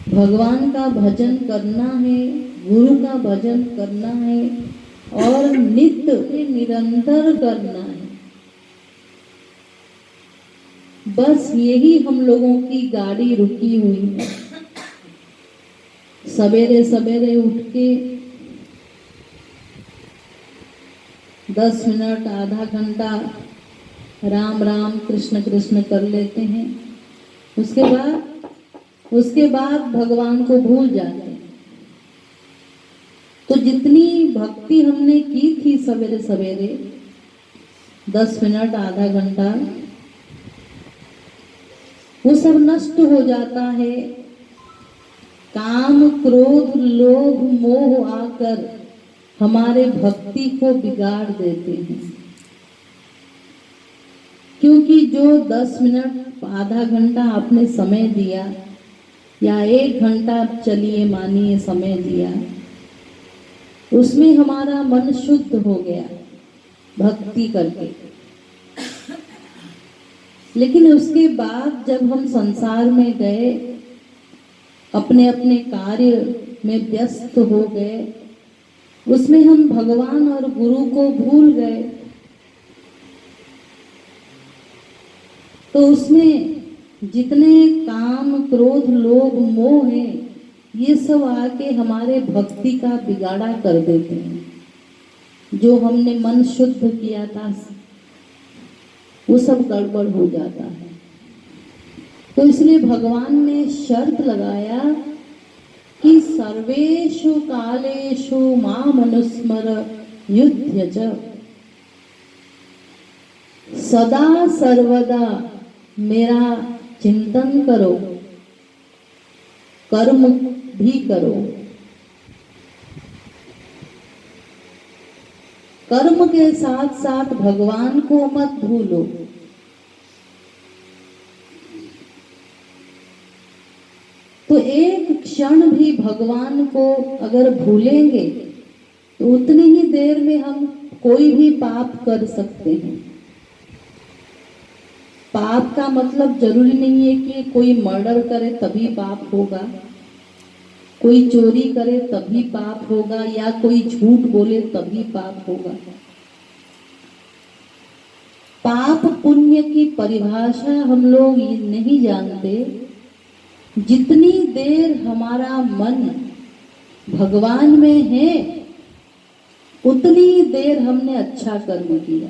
भगवान का भजन करना है, गुरु का भजन करना है और नित्य निरंतर करना है। बस यही हम लोगों की गाड़ी रुकी हुई है। सवेरे सवेरे उठ के 10 मिनट आधा घंटा राम राम कृष्ण कृष्ण कर लेते हैं। उसके बाद भगवान को भूल जाते हैं। तो जितनी भक्ति हमने की थी सवेरे सवेरे 10 मिनट आधा घंटा, वो सब नष्ट हो जाता है। काम क्रोध लोभ मोह आकर हमारे भक्ति को बिगाड़ देते हैं। क्योंकि जो 10 मिनट आधा घंटा आपने समय दिया या 1 घंटा चलिए मानिए समय दिया, उसमें हमारा मन शुद्ध हो गया भक्ति करके। लेकिन उसके बाद जब हम संसार में गए, अपने अपने कार्य में व्यस्त हो गए, उसमें हम भगवान और गुरु को भूल गए। तो उसमें जितने काम क्रोध लोभ मोह है, ये सब आके हमारे भक्ति का बिगाड़ा कर देते हैं। जो हमने मन शुद्ध किया था वो सब गड़बड़ हो जाता है। तो इसलिए भगवान ने शर्त लगाया कि सर्वेषु कालेषु माम अनुस्मर युध्य च, सदा सर्वदा मेरा चिंतन करो, कर्म भी करो। कर्म के साथ साथ भगवान को मत भूलो। तो एक क्षण भी भगवान को अगर भूलेंगे तो उतनी ही देर में हम कोई भी पाप कर सकते हैं। पाप का मतलब जरूरी नहीं है कि कोई मर्डर करे तभी पाप होगा, कोई चोरी करे तभी पाप होगा, या कोई झूठ बोले तभी पाप होगा। पाप पुण्य की परिभाषा हम लोग नहीं जानते। जितनी देर हमारा मन भगवान में है उतनी देर हमने अच्छा कर्म किया,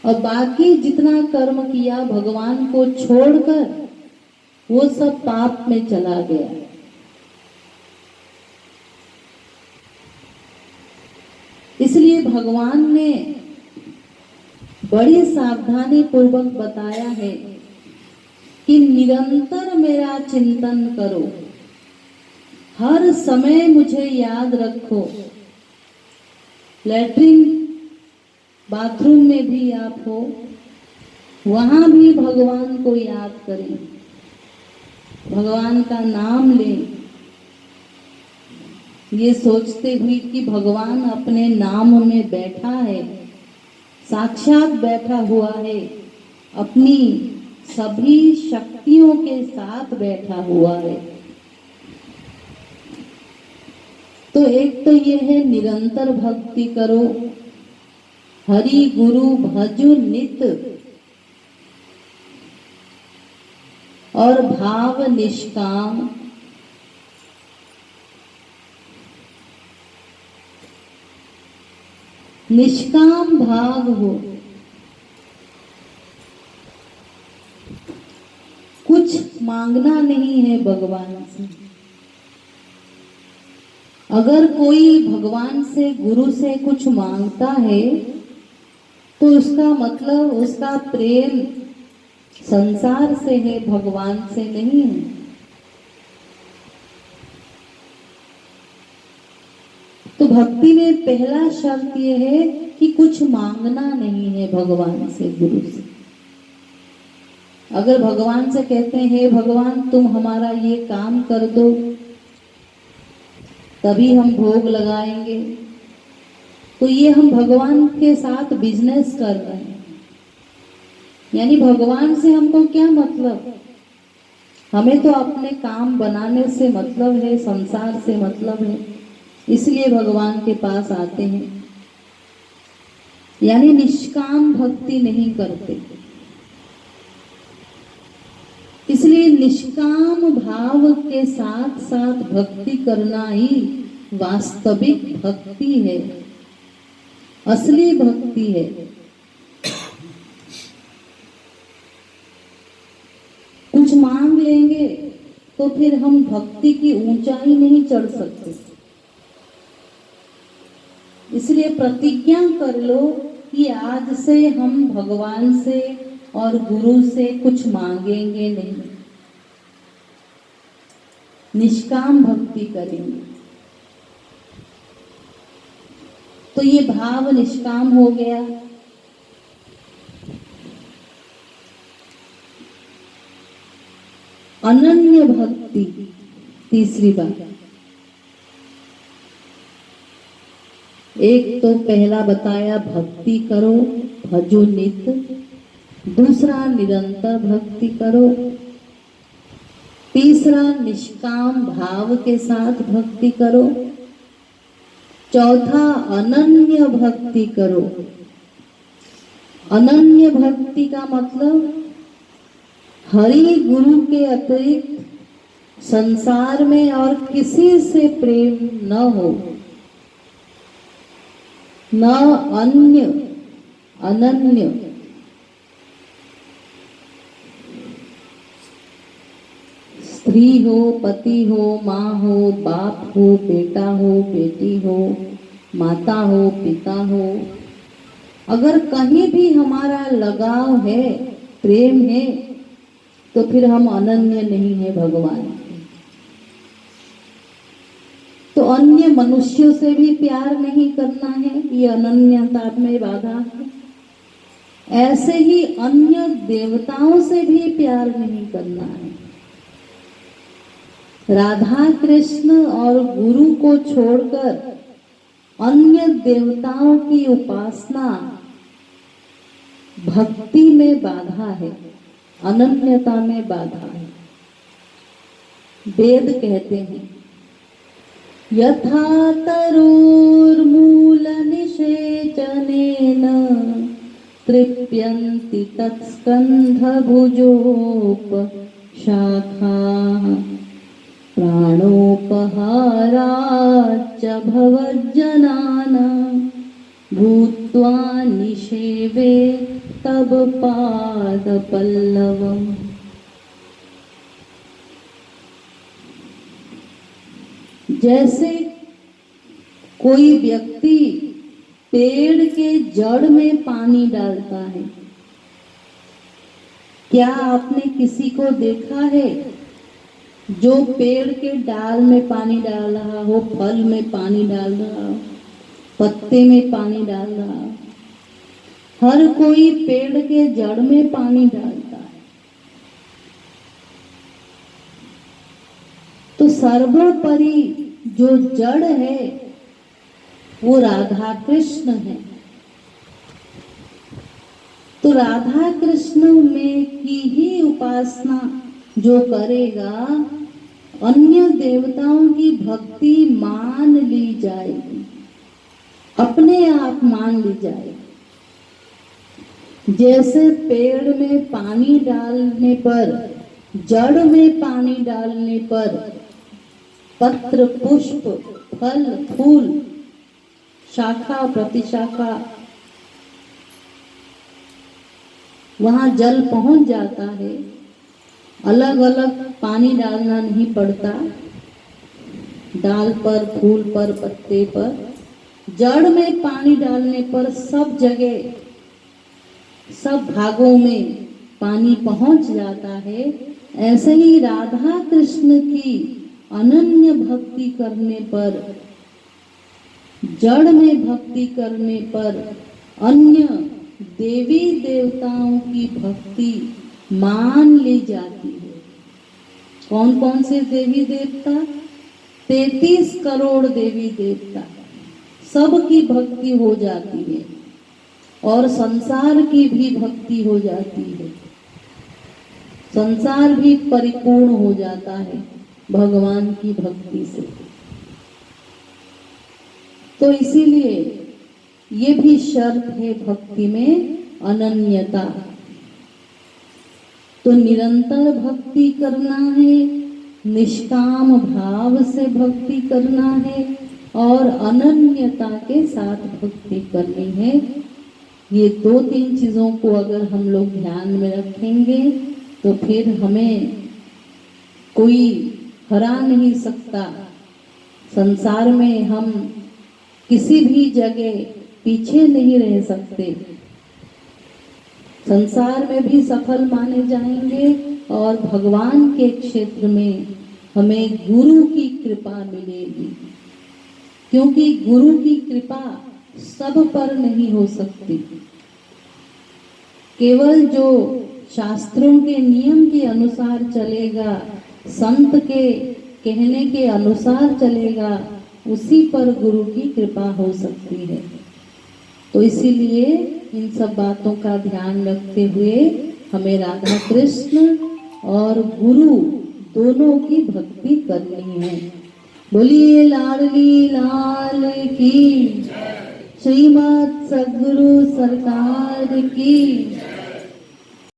और बाकी जितना कर्म किया भगवान को छोड़कर वो सब पाप में चला गया। इसलिए भगवान ने बड़ी सावधानी पूर्वक बताया है कि निरंतर मेरा चिंतन करो, हर समय मुझे याद रखो। लैट्रिन बाथरूम में भी आप हो, वहां भी भगवान को याद करें, भगवान का नाम लें, ये सोचते हुए कि भगवान अपने नाम में बैठा है, साक्षात बैठा हुआ है, अपनी सभी शक्तियों के साथ बैठा हुआ है। तो एक तो ये है निरंतर भक्ति करो, हरि गुरु भजु नित, और भाव निष्काम। निष्काम भाव हो, कुछ मांगना नहीं है भगवान से। अगर कोई भगवान से गुरु से कुछ मांगता है तो उसका मतलब उसका प्रेम संसार से है, भगवान से नहीं है। तो भक्ति में पहला शर्त ये है कि कुछ मांगना नहीं है भगवान से गुरु से। अगर भगवान से कहते हैं हे भगवान तुम हमारा ये काम कर दो तभी हम भोग लगाएंगे, तो ये हम भगवान के साथ बिजनेस कर रहे हैं। यानी भगवान से हमको क्या मतलब? हमें तो अपने काम बनाने से मतलब है, संसार से मतलब है, इसलिए भगवान के पास आते हैं, यानी निष्काम भक्ति नहीं करते। इसलिए निष्काम भाव के साथ साथ भक्ति करना ही वास्तविक भक्ति है, असली भक्ति है। कुछ मांग लेंगे तो फिर हम भक्ति की ऊंचाई नहीं चढ़ सकते। इसलिए प्रतिज्ञा कर लो कि आज से हम भगवान से और गुरु से कुछ मांगेंगे नहीं, निष्काम भक्ति करेंगे। तो ये भाव निष्काम हो गया। अनन्य भक्ति तीसरी बात। एक तो पहला बताया भक्ति करो, भजो नित। दूसरा निरंतर भक्ति करो। तीसरा निष्काम भाव के साथ भक्ति करो। चौथा अनन्य भक्ति करो। अनन्य भक्ति का मतलब हरि गुरु के अतिरिक्त संसार में और किसी से प्रेम न हो, न अन्य, अनन्य। स्त्री हो, पति हो, माँ हो, बाप हो, बेटा हो, बेटी हो, माता हो, पिता हो, अगर कहीं भी हमारा लगाव है, प्रेम है, तो फिर हम अनन्य नहीं है भगवान के। तो अन्य मनुष्यों से भी प्यार नहीं करना है, ये अनन्यता में बाधा है। ऐसे ही अन्य देवताओं से भी प्यार नहीं करना है। राधा कृष्ण और गुरु को छोड़कर अन्य देवताओं की उपासना भक्ति में बाधा है, अनन्यता में बाधा है। वेद कहते हैं यथा तरुर्मूल निषेचनेन तृप्यन्ति तत्स्कन्ध भुजोप शाखाः प्राणोपहाराच्च भवज्जनानां भूत्वा निषेवे तब पादपल्लवम्। जैसे कोई व्यक्ति पेड़ के जड़ में पानी डालता है, क्या आपने किसी को देखा है जो पेड़ के डाल में पानी डाल रहा हो, फल में पानी डाल रहा हो, पत्ते में पानी डाल रहा हो? हर कोई पेड़ के जड़ में पानी डालता है। तो सर्वोपरि जो जड़ है वो राधा कृष्ण है। तो राधा कृष्ण में की ही उपासना जो करेगा, अन्य देवताओं की भक्ति मान ली जाएगी, अपने आप मान ली जाएगी। जैसे पेड़ में पानी डालने पर, जड़ में पानी डालने पर पत्र, पुष्प, फल, फूल, शाखा, प्रतिशाखा, वहां जल पहुंच जाता है। अलग अलग पानी डालना नहीं पड़ता, डाल पर, फूल पर, पत्ते पर। जड़ में पानी डालने पर सब जगह, सब भागों में पानी पहुंच जाता है। ऐसे ही राधा कृष्ण की अनन्य भक्ति करने पर, जड़ में भक्ति करने पर अन्य देवी देवताओं की भक्ति मान ली जाती है। कौन कौन से देवी देवता? 33 करोड़ देवी देवता, सबकी भक्ति हो जाती है और संसार की भी भक्ति हो जाती है। संसार भी परिपूर्ण हो जाता है भगवान की भक्ति से। तो इसीलिए ये भी शर्त है भक्ति में, अनन्यता। तो निरंतर भक्ति करना है, निष्काम भाव से भक्ति करना है और अनन्यता के साथ भक्ति करनी है। ये 2-3 चीजों को अगर हम लोग ध्यान में रखेंगे तो फिर हमें कोई हरा नहीं सकता। संसार में हम किसी भी जगह पीछे नहीं रह सकते। संसार में भी सफल माने जाएंगे और भगवान के क्षेत्र में हमें गुरु की कृपा मिलेगी, क्योंकि गुरु की कृपा सब पर नहीं हो सकती। केवल जो शास्त्रों के नियम के अनुसार चलेगा, संत के कहने के अनुसार चलेगा, उसी पर गुरु की कृपा हो सकती है। तो इसीलिए इन सब बातों का ध्यान रखते हुए हमें राधा कृष्ण और गुरु दोनों की भक्ति करनी है। बोलिए लाडली लाल की, श्रीमद् सद्गुरु सरकार की।